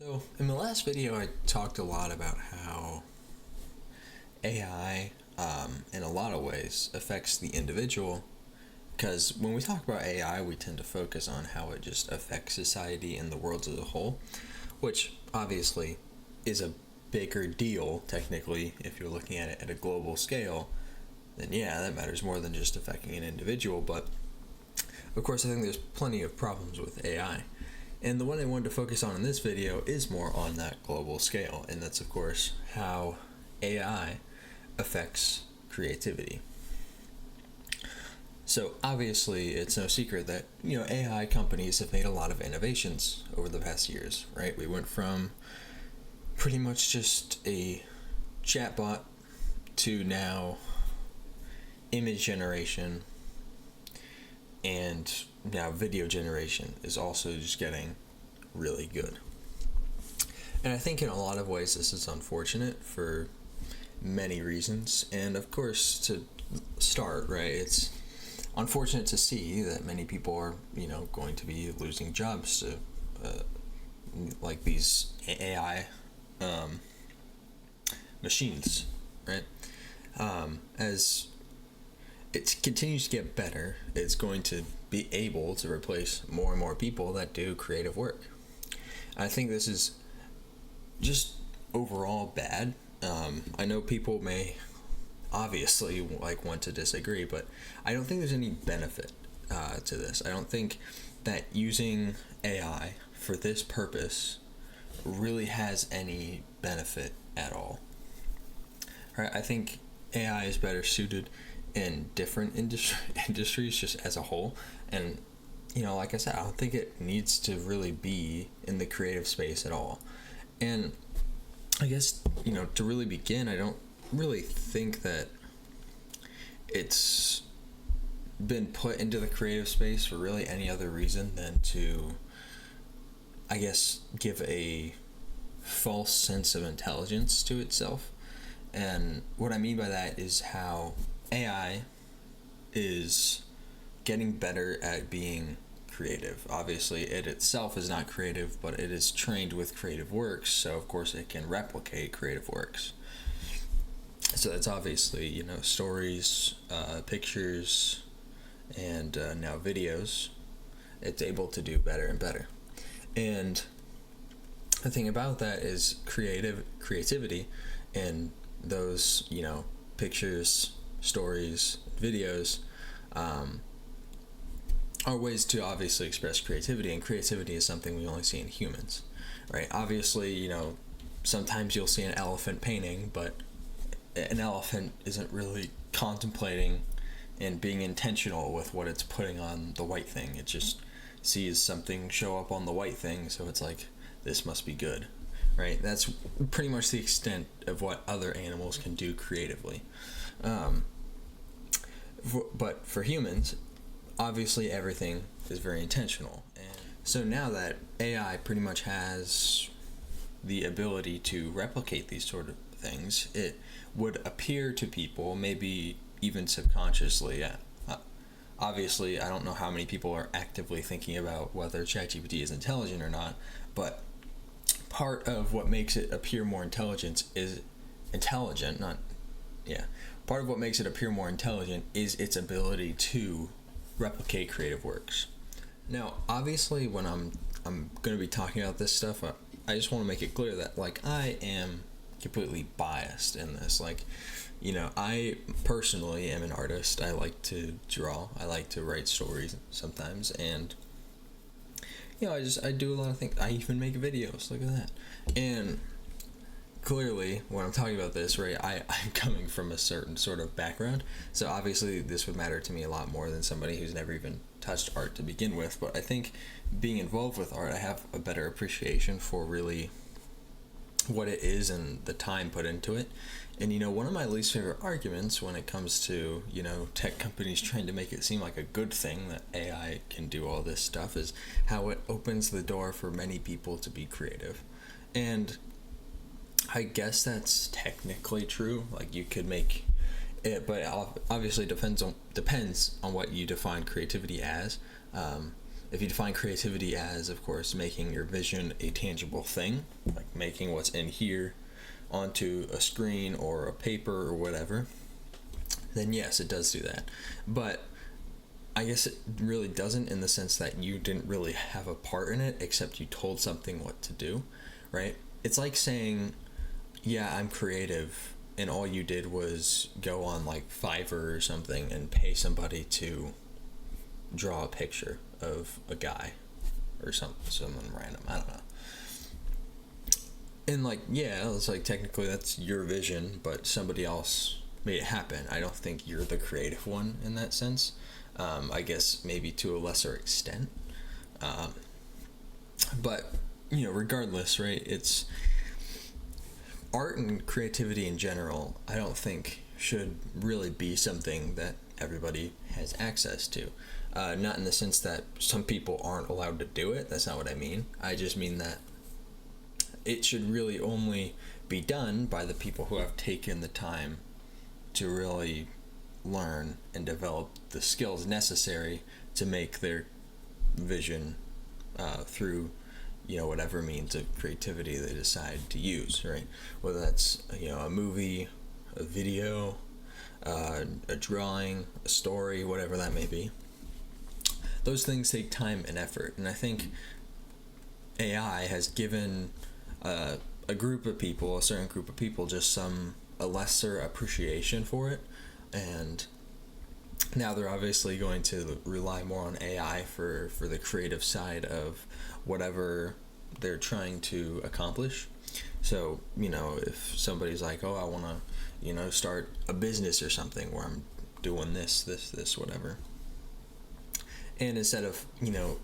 So, in the last video, I talked a lot about how AI, in a lot of ways, affects the individual. Because when we talk about AI, we tend to focus on how it just affects society and the world as a whole, which obviously is a bigger deal, technically, if you're looking at it at a global scale. Then, yeah, that matters more than just affecting an individual. But, of course, I think there's plenty of problems with AI. And the one I wanted to focus on in this video is more on that global scale, and that's, of course, how AI affects creativity. So, obviously, it's no secret that, AI companies have made a lot of innovations over the past years, right? We went from pretty much just a chatbot to now image generation, and now video generation is also just getting really good. And I think in a lot of ways this is unfortunate for many reasons. And of course, to start, right, it's unfortunate to see that many people are, going to be losing jobs to like these AI machines, right? As it continues to get better, it's going to be able to replace more and more people that do creative work. I think this is just overall bad. I know people may obviously want to disagree, but I don't think there's any benefit to this. I don't think that using AI for this purpose really has any benefit at all. Right? I think AI is better suited in different industries just as a whole, and like I said, I don't think it needs to really be in the creative space at all. And I guess to really begin, I don't really think that it's been put into the creative space for really any other reason than to, I guess, give a false sense of intelligence to itself. And what I mean by that is how AI is getting better at being creative. Obviously, it itself is not creative, but it is trained with creative works, so of course it can replicate creative works. So that's obviously, stories, pictures, and now videos. It's able to do better and better. And the thing about that is creativity in those, pictures, stories, videos, are ways to obviously express creativity, and creativity is something we only see in humans, right? Obviously, sometimes you'll see an elephant painting, but an elephant isn't really contemplating and being intentional with what it's putting on the white thing. It just sees something show up on the white thing, so it's like, this must be good, right? That's pretty much the extent of what other animals can do creatively. But for humans, obviously everything is very intentional. And so now that AI pretty much has the ability to replicate these sort of things, it would appear to people, maybe even subconsciously, obviously I don't know how many people are actively thinking about whether ChatGPT is intelligent or not, but part of what makes it appear more part of what makes it appear more intelligent is its ability to replicate creative works. Now, obviously, when I'm going to be talking about this stuff, I just want to make it clear that, I am completely biased in this. I personally am an artist. I like to draw. I like to write stories sometimes, and I do a lot of things. I even make videos. Look at that. And clearly, when I'm talking about this, right, I'm coming from a certain sort of background, so obviously this would matter to me a lot more than somebody who's never even touched art to begin with. But I think being involved with art, I have a better appreciation for really what it is and the time put into it. And one of my least favorite arguments when it comes to tech companies trying to make it seem like a good thing that AI can do all this stuff is how it opens the door for many people to be creative. And I guess that's technically true. You could make it, but obviously depends on what you define creativity as. if you define creativity as, of course, making your vision a tangible thing, like making what's in here onto a screen or a paper or whatever, then yes, it does do that. But I guess it really doesn't, in the sense that you didn't really have a part in it, except you told something what to do, right? It's like saying, yeah, I'm creative, and all you did was go on like Fiverr or something and pay somebody to draw a picture of a guy or someone random. I don't know. And like, yeah, it's like technically that's your vision, but somebody else made it happen. I don't think you're the creative one in that sense. I guess maybe to a lesser extent. But, you know, regardless, right, it's art and creativity in general, I don't think should really be something that everybody has access to. Not in the sense that some people aren't allowed to do it. That's not what I mean. I just mean that it should really only be done by the people who have taken the time to really learn and develop the skills necessary to make their vision through, you know, whatever means of creativity they decide to use, right? Whether that's, you know, a movie, a video, a drawing, a story, whatever that may be. Those things take time and effort, and I think AI has given a group of people, a certain group of people, just a lesser appreciation for it, and now they're obviously going to rely more on AI for the creative side of whatever they're trying to accomplish. So, you know, if somebody's like, oh, I want to, you know, start a business or something where I'm doing this, whatever. And instead of, you know,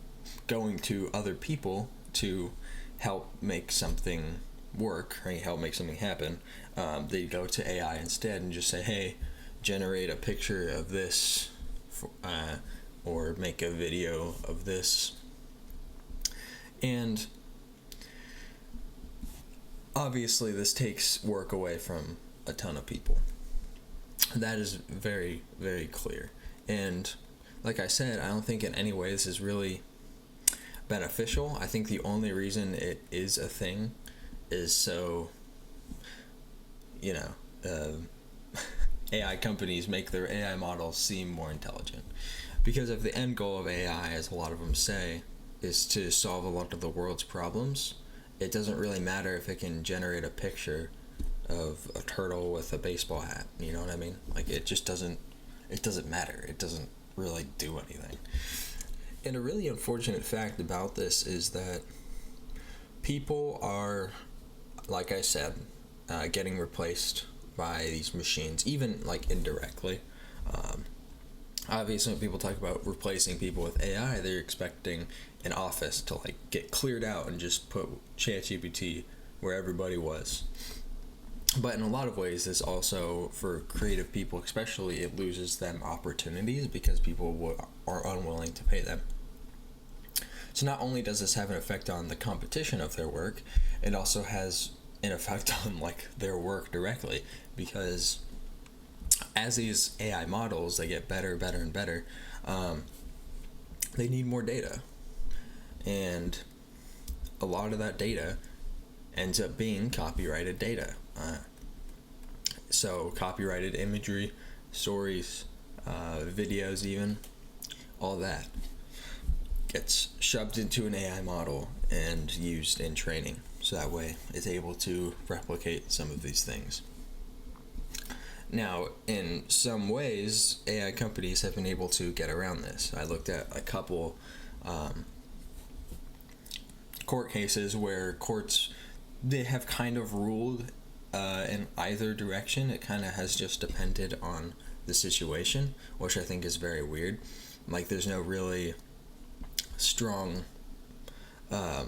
going to other people to help make something work, right, help make something happen, they go to AI instead and just say, hey, generate a picture of this, or make a video of this. And obviously this takes work away from a ton of people. That is very, very clear. And like I said, I don't think in any way this is really beneficial. I think the only reason it is a thing is so, you know, AI companies make their AI models seem more intelligent. Because if the end goal of AI, as a lot of them say, is to solve a lot of the world's problems, it doesn't really matter if it can generate a picture of a turtle with a baseball hat. You know what I mean? Like, it doesn't matter. It doesn't really do anything. And a really unfortunate fact about this is that people are, like I said, getting replaced by these machines, even like indirectly. Obviously when people talk about replacing people with AI, they're expecting an office to like get cleared out and just put ChatGPT where everybody was. But in a lot of ways, this also, for creative people especially, it loses them opportunities because people are unwilling to pay them. So not only does this have an effect on the competition of their work, it also has an effect on like their work directly, because as these AI models, they get better and better, they need more data, and a lot of that data ends up being copyrighted data. So copyrighted imagery, stories, videos, even all that gets shoved into an AI model and used in training, so that way it's able to replicate some of these things. Now, in some ways, AI companies have been able to get around this. I looked at a couple court cases where courts, they have kind of ruled in either direction. It kind of has just depended on the situation, which I think is very weird. Like, there's no really strong, I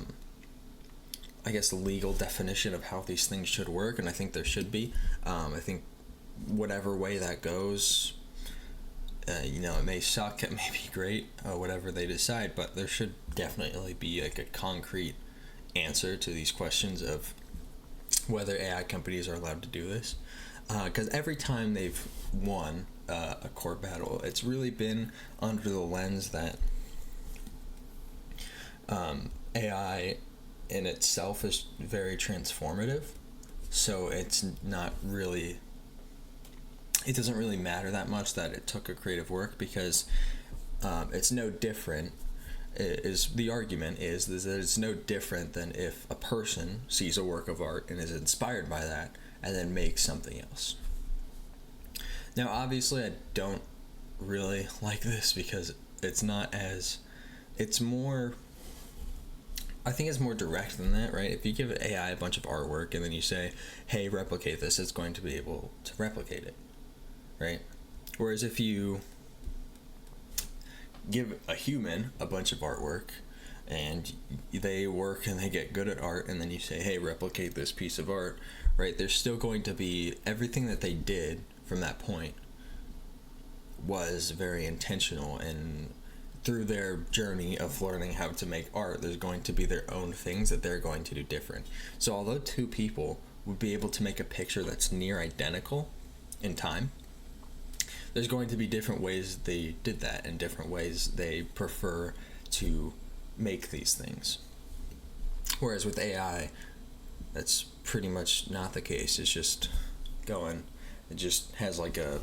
guess, legal definition of how these things should work, and I think there should be. I think whatever way that goes, you know, it may suck, it may be great, whatever they decide, but there should definitely be like a concrete answer to these questions of whether AI companies are allowed to do this. Because every time they've won a court battle, it's really been under the lens that AI in itself is very transformative, so it doesn't really matter that much that it took a creative work, because it's no different. The argument is that it's no different than if a person sees a work of art and is inspired by that and then makes something else. Now, obviously, I don't really like this because it's more, I think it's more direct than that, right? If you give AI a bunch of artwork and then you say, hey, replicate this, it's going to be able to replicate it, right? Whereas if you give a human a bunch of artwork and they work and they get good at art, and then you say, hey, replicate this piece of art, right? There's still going to be everything that they did from that point was very intentional, and through their journey of learning how to make art, there's going to be their own things that they're going to do different. So although two people would be able to make a picture that's near identical in time, there's going to be different ways they did that and different ways they prefer to make these things. Whereas with AI, that's pretty much not the case. It's just it just has like a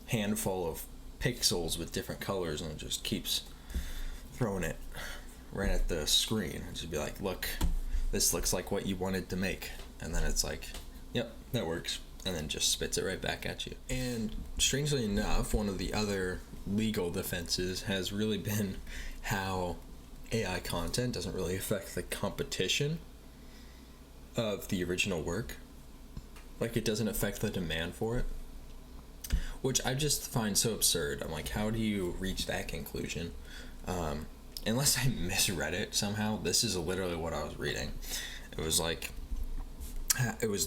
handful of pixels with different colors, and it just keeps throwing it right at the screen and just be like, look, this looks like what you wanted to make. And then it's like, yep, that works. And then just spits it right back at you. And strangely enough, one of the other legal defenses has really been how AI content doesn't really affect the competition of the original work. Like, it doesn't affect the demand for it, which I just find so absurd. I'm like, how do you reach that conclusion? Unless I misread it somehow. This is literally what I was reading. It was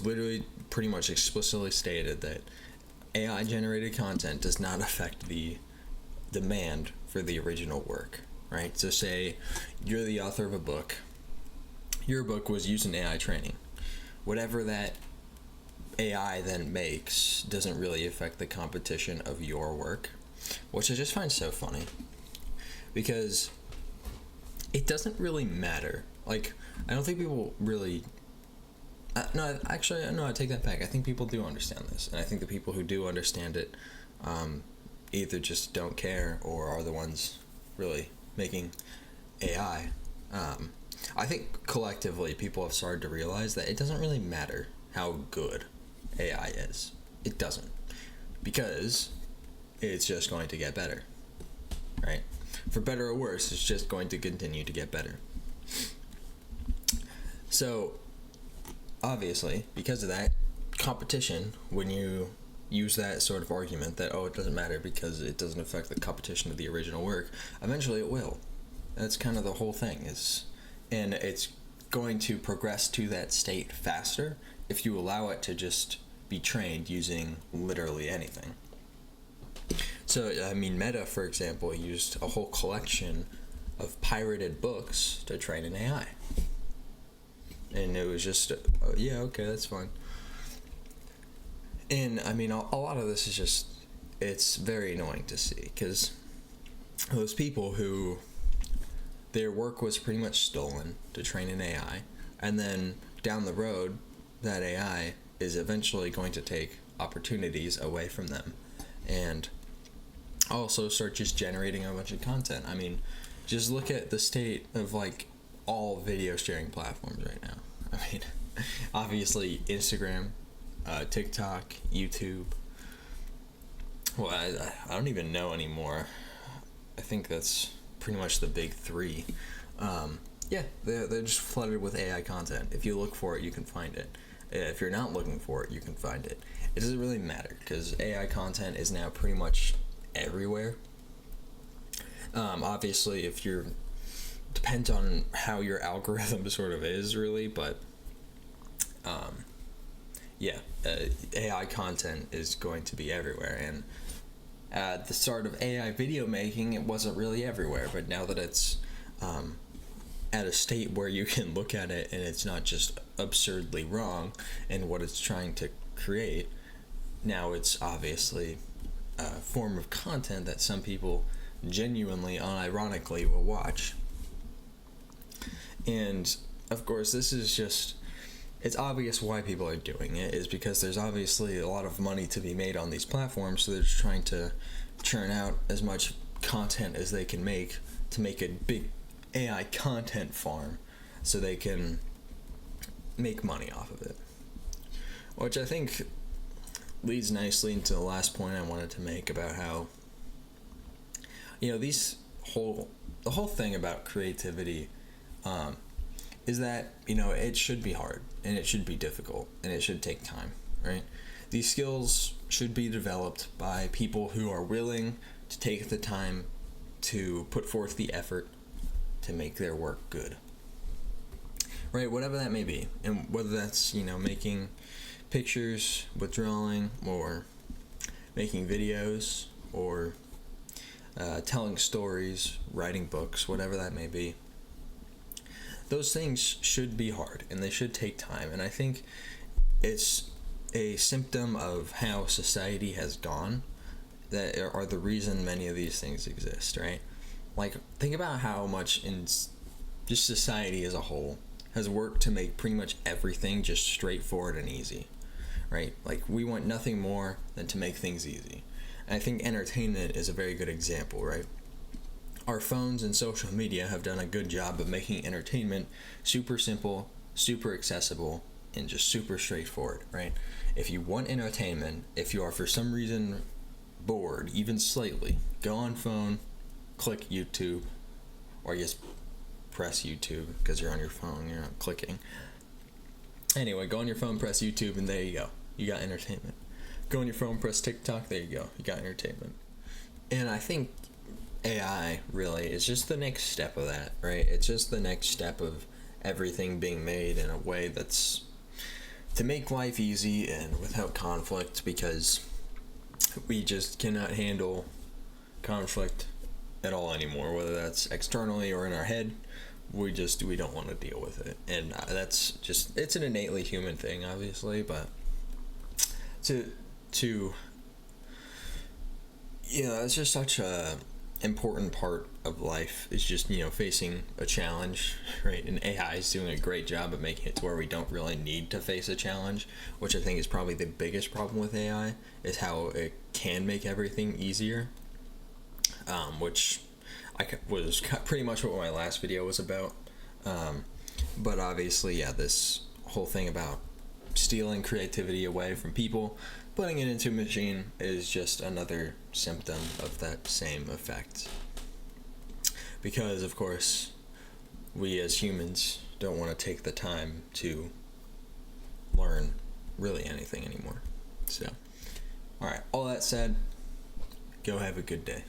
literally pretty much explicitly stated that AI generated content does not affect the demand for the original work, right? So say you're the author of a book, your book was used in AI training. Whatever that AI then makes doesn't really affect the competition of your work, which I just find so funny, because it doesn't really matter. Like, I don't think people really... no, actually, no, I take that back. I think people do understand this, and I think the people who do understand it either just don't care or are the ones really making AI. I think collectively people have started to realize that it doesn't really matter how good AI is. It doesn't. Because it's just going to get better, right? For better or worse, it's just going to continue to get better. So, obviously, because of that competition, when you use that sort of argument that, oh, it doesn't matter because it doesn't affect the competition of the original work, eventually it will. That's kind of the whole thing. And it's going to progress to that state faster if you allow it to just be trained using literally anything. So, I mean, Meta, for example, used a whole collection of pirated books to train an AI. And it was just, yeah, okay, that's fine. And, I mean, a lot of this is just, it's very annoying to see, because those people who, their work was pretty much stolen to train an AI, and then down the road, that AI is eventually going to take opportunities away from them, and also start just generating a bunch of content. I mean, just look at the state of, like, all video sharing platforms right now. I mean, obviously Instagram, TikTok, YouTube. Well, I don't even know anymore. I think that's pretty much the big three. Yeah, they're just flooded with AI content. If you look for it, you can find it. If you're not looking for it, you can find it. It doesn't really matter, because AI content is now pretty much everywhere. Obviously, if you're... depends on how your algorithm sort of is, really, but AI content is going to be everywhere. And at the start of AI video making, it wasn't really everywhere, but now that it's at a state where you can look at it and it's not just absurdly wrong in what it's trying to create, now it's obviously a form of content that some people genuinely, unironically will watch. And of course, this is just, it's obvious why people are doing it is because there's obviously a lot of money to be made on these platforms, so they're just trying to churn out as much content as they can make to make a big AI content farm so they can make money off of it. Which I think leads nicely into the last point I wanted to make about how, you know, the whole thing about creativity is that, you know, it should be hard and it should be difficult and it should take time, right? These skills should be developed by people who are willing to take the time to put forth the effort to make their work good, right? Whatever that may be, and whether that's, you know, making pictures with drawing, or making videos, or telling stories, writing books, whatever that may be. Those things should be hard and they should take time, and I think it's a symptom of how society has gone that are the reason many of these things exist, right? Like, think about how much in just society as a whole has worked to make pretty much everything just straightforward and easy, right? Like, we want nothing more than to make things easy. And I think entertainment is a very good example, right? Our phones and social media have done a good job of making entertainment super simple, super accessible, and just super straightforward, right? If you want entertainment, if you are for some reason bored, even slightly, go on phone, click YouTube, or just press YouTube because you're on your phone, you're not clicking. Anyway, go on your phone, press YouTube, and there you go. You got entertainment. Go on your phone, press TikTok, there you go. You got entertainment. And I think AI really is just the next step of that, right? It's just the next step of everything being made in a way that's to make life easy and without conflict, because we just cannot handle conflict at all anymore, whether that's externally or in our head. We don't want to deal with it, and that's just, it's an innately human thing, obviously, but to you know, it's just such a important part of life, is just, you know, facing a challenge, right? And AI is doing a great job of making it to where we don't really need to face a challenge, which I think is probably the biggest problem with AI, is how it can make everything easier, which was pretty much what my last video was about. But obviously, yeah, this whole thing about stealing creativity away from people, putting it into a machine, is just another symptom of that same effect. Because, of course, we as humans don't want to take the time to learn really anything anymore. So, alright, all that said, go have a good day.